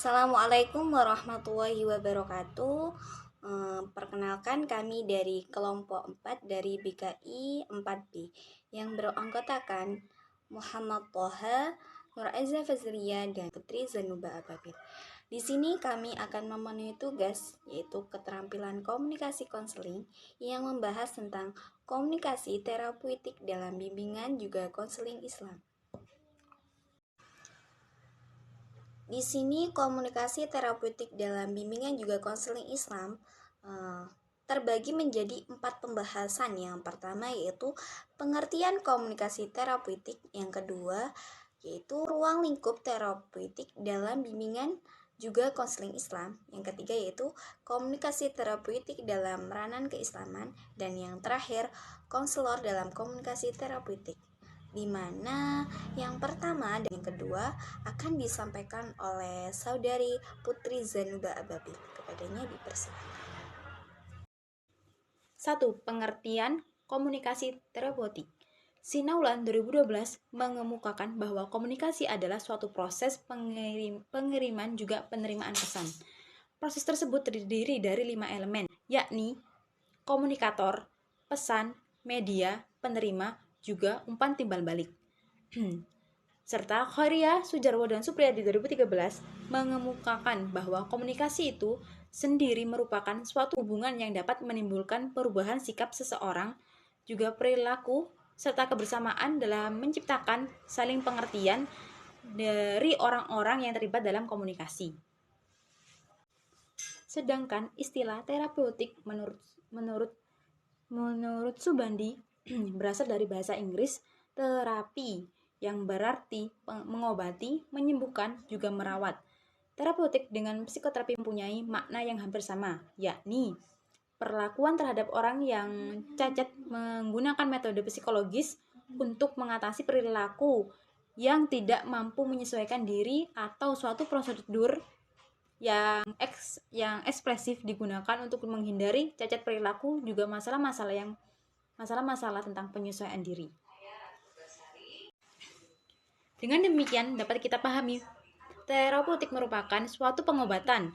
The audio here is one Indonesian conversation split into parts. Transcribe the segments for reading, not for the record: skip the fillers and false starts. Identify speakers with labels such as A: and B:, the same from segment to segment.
A: Assalamualaikum warahmatullahi wabarakatuh. Perkenalkan kami dari kelompok 4 dari BKI 4B yang beranggotakan Muhammad Toha, Nur Aiza Fazria, dan Putri Zanuba Ababil. Di sini kami akan memenuhi tugas yaitu keterampilan komunikasi konseling yang membahas tentang komunikasi terapeutik dalam bimbingan juga konseling Islam. Di sini komunikasi terapeutik dalam bimbingan juga konseling Islam terbagi menjadi 4 pembahasan. Yang pertama yaitu pengertian komunikasi terapeutik, yang kedua yaitu ruang lingkup terapeutik dalam bimbingan juga konseling Islam, yang ketiga yaitu komunikasi terapeutik dalam ranan keislaman, dan yang terakhir konselor dalam komunikasi terapeutik, di mana yang pertama dan yang kedua akan disampaikan oleh saudari Putri Zanuba Ababil. Kepadanya dipersilakan.
B: 1. Pengertian komunikasi terapeutik. Sinaulan 2012 mengemukakan bahwa komunikasi adalah suatu proses pengiriman juga penerimaan pesan. Proses tersebut terdiri dari 5 elemen, yakni komunikator, pesan, media, penerima, juga umpan timbal balik. Serta Khairia, Sujarwo, dan Supriyadi 2013 mengemukakan bahwa komunikasi itu sendiri merupakan suatu hubungan yang dapat menimbulkan perubahan sikap seseorang, juga perilaku, serta kebersamaan dalam menciptakan saling pengertian dari orang-orang yang terlibat dalam komunikasi. Sedangkan istilah terapeutik menurut Subandi berasal dari bahasa Inggris terapi, yang berarti mengobati, menyembuhkan, juga merawat. Terapeutik dengan psikoterapi mempunyai makna yang hampir sama, yakni perlakuan terhadap orang yang cacat menggunakan metode psikologis untuk mengatasi perilaku yang tidak mampu menyesuaikan diri atau suatu prosedur yang ekspresif digunakan untuk menghindari cacat perilaku, juga masalah-masalah tentang penyesuaian diri. Dengan demikian dapat kita pahami terapeutik merupakan suatu pengobatan,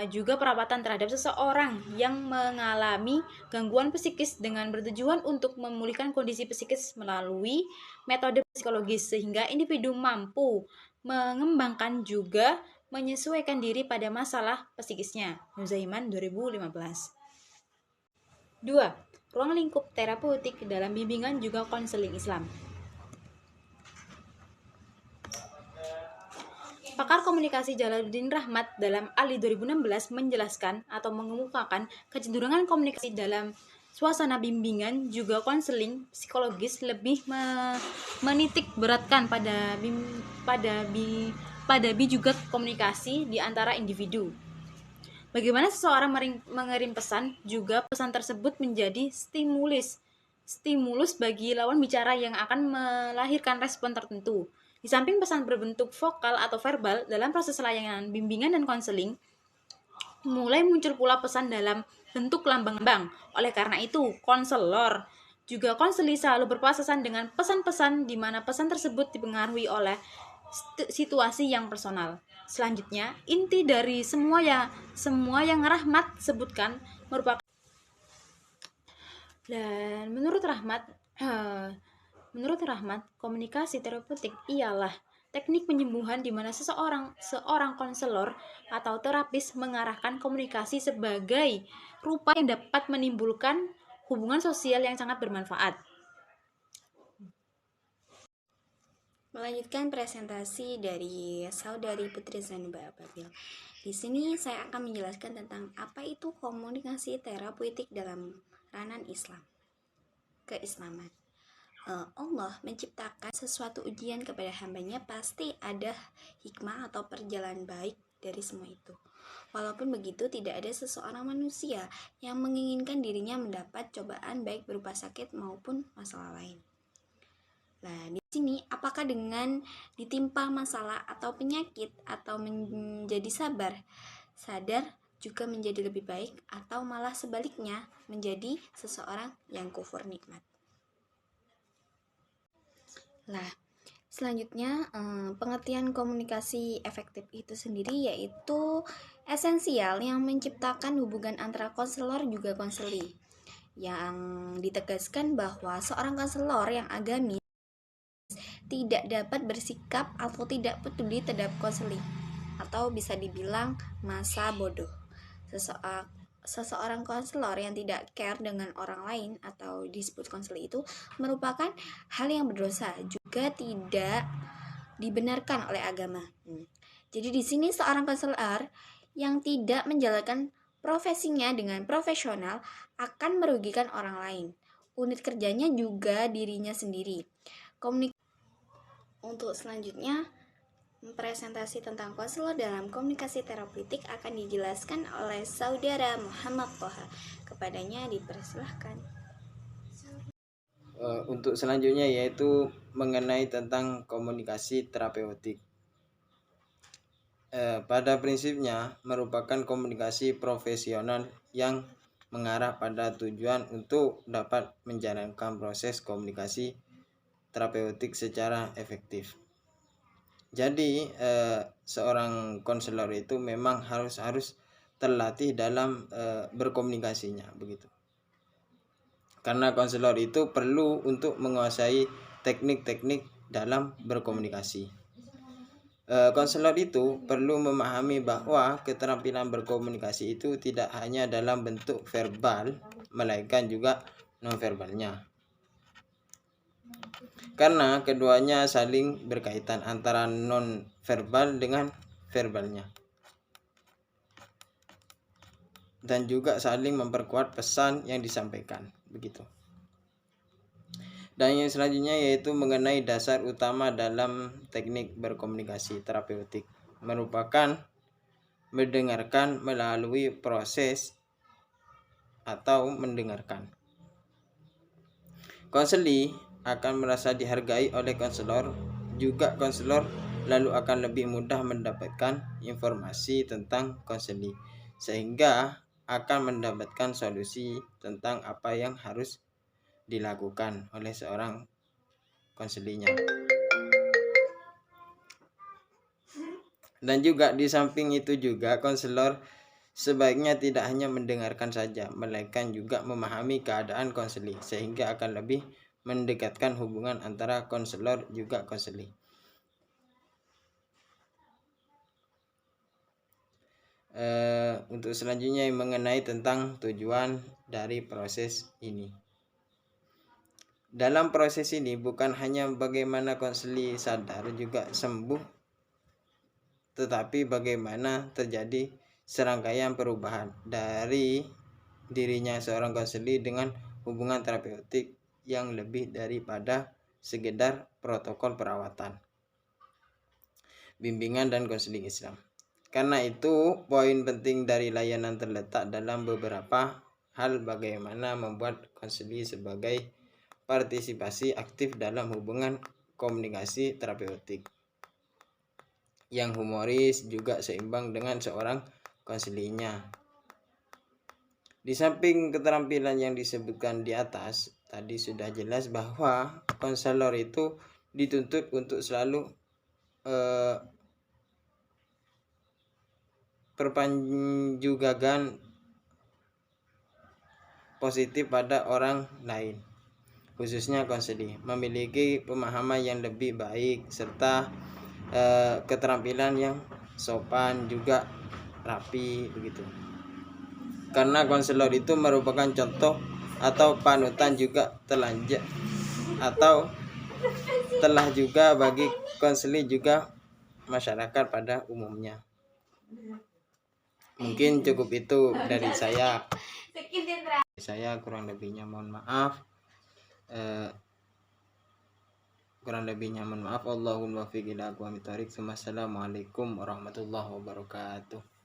B: juga perawatan terhadap seseorang yang mengalami gangguan psikis dengan bertujuan untuk memulihkan kondisi psikis melalui metode psikologis sehingga individu mampu mengembangkan juga menyesuaikan diri pada masalah psikisnya. Nuzaiman 2015. 2. Ruang lingkup terapeutik dalam bimbingan juga konseling Islam. Pakar komunikasi Jalaluddin Rahmat dalam Ali 2016 menjelaskan atau mengemukakan kecenderungan komunikasi dalam suasana bimbingan juga konseling psikologis lebih menitik beratkan pada juga komunikasi di antara individu. Bagaimana seseorang mengirim pesan, juga pesan tersebut menjadi stimulus bagi lawan bicara yang akan melahirkan respon tertentu. Di samping pesan berbentuk vokal atau verbal, dalam proses layanan bimbingan dan konseling, mulai muncul pula pesan dalam bentuk lambang-lambang. Oleh karena itu, konselor juga konseli selalu berpapasan dengan pesan-pesan di mana pesan tersebut dipengaruhi oleh situasi yang personal. Selanjutnya, inti dari semua yang Rahmat sebutkan merupakan, dan menurut Rahmat, komunikasi terapeutik ialah teknik penyembuhan di mana seorang konselor atau terapis mengarahkan komunikasi sebagai rupa yang dapat menimbulkan hubungan sosial yang sangat bermanfaat.
A: Melanjutkan presentasi dari saudari Putri Zanuba Ababil. Di sini saya akan menjelaskan tentang apa itu komunikasi terapeutik dalam ranan Islam, keislaman. Allah menciptakan sesuatu ujian kepada hambanya, pasti ada hikmah atau perjalanan baik dari semua itu. Walaupun begitu, tidak ada seseorang manusia yang menginginkan dirinya mendapat cobaan baik berupa sakit maupun masalah lain. Nah, di sini apakah dengan ditimpa masalah atau penyakit atau menjadi sadar juga menjadi lebih baik, atau malah sebaliknya menjadi seseorang yang kufur nikmat? Lah, Selanjutnya, pengertian komunikasi efektif itu sendiri yaitu esensial yang menciptakan hubungan antara konselor juga konseli. Yang ditegaskan bahwa seorang konselor yang agamis tidak dapat bersikap atau tidak peduli terhadap konseling, atau bisa dibilang masa bodoh. Seseorang konselor yang tidak care dengan orang lain atau disebut konseling itu merupakan hal yang berdosa, juga tidak dibenarkan oleh agama. Jadi di sini seorang konselor yang tidak menjalankan profesinya dengan profesional akan merugikan orang lain, unit kerjanya juga dirinya sendiri. Untuk selanjutnya, presentasi tentang konselor dalam komunikasi terapeutik akan dijelaskan oleh Saudara Muhammad Toha. Kepadanya dipersilahkan.
C: Untuk selanjutnya yaitu mengenai tentang komunikasi terapeutik. Pada prinsipnya merupakan komunikasi profesional yang mengarah pada tujuan untuk dapat menjalankan proses komunikasi terapeutik secara efektif. Jadi seorang konselor itu memang harus terlatih dalam berkomunikasinya begitu. Karena konselor itu perlu untuk menguasai teknik-teknik dalam berkomunikasi. Konselor itu perlu memahami bahwa keterampilan berkomunikasi itu tidak hanya dalam bentuk verbal, melainkan juga non-verbalnya. Karena keduanya saling berkaitan antara non-verbal dengan verbalnya. Dan juga saling memperkuat pesan yang disampaikan, begitu. Dan yang selanjutnya yaitu mengenai dasar utama dalam teknik berkomunikasi terapeutik, merupakan mendengarkan melalui proses atau mendengarkan. Konseli akan merasa dihargai oleh konselor, juga konselor lalu akan lebih mudah mendapatkan informasi tentang konseli, sehingga akan mendapatkan solusi tentang apa yang harus dilakukan oleh seorang konselinya. Dan juga di samping itu juga konselor sebaiknya tidak hanya mendengarkan saja, melainkan juga memahami keadaan konseli, sehingga akan lebih mendekatkan hubungan antara konselor juga konseli. Untuk selanjutnya mengenai tentang tujuan dari proses ini. Dalam proses ini bukan hanya bagaimana konseli sadar juga sembuh, tetapi bagaimana terjadi serangkaian perubahan dari dirinya seorang konseli dengan hubungan terapeutik yang lebih daripada sekedar protokol perawatan, bimbingan dan konseling Islam. Karena itu, poin penting dari layanan terletak dalam beberapa hal bagaimana membuat konseli sebagai partisipasi aktif dalam hubungan komunikasi terapeutik yang humoris juga seimbang dengan seorang konselinya. Di samping keterampilan yang disebutkan di atas, tadi sudah jelas bahwa konselor itu dituntut untuk selalu perpanjugagan positif pada orang lain, khususnya konseli, memiliki pemahaman yang lebih baik serta keterampilan yang sopan juga rapi begitu. Karena konselor itu merupakan contoh atau panutan juga telah juga bagi konseli juga masyarakat pada umumnya. Mungkin cukup itu dari saya. Kurang lebihnya mohon maaf. Allahumma muwaffiq ila aqwamit thoriq. Assalamualaikum warahmatullahi wabarakatuh.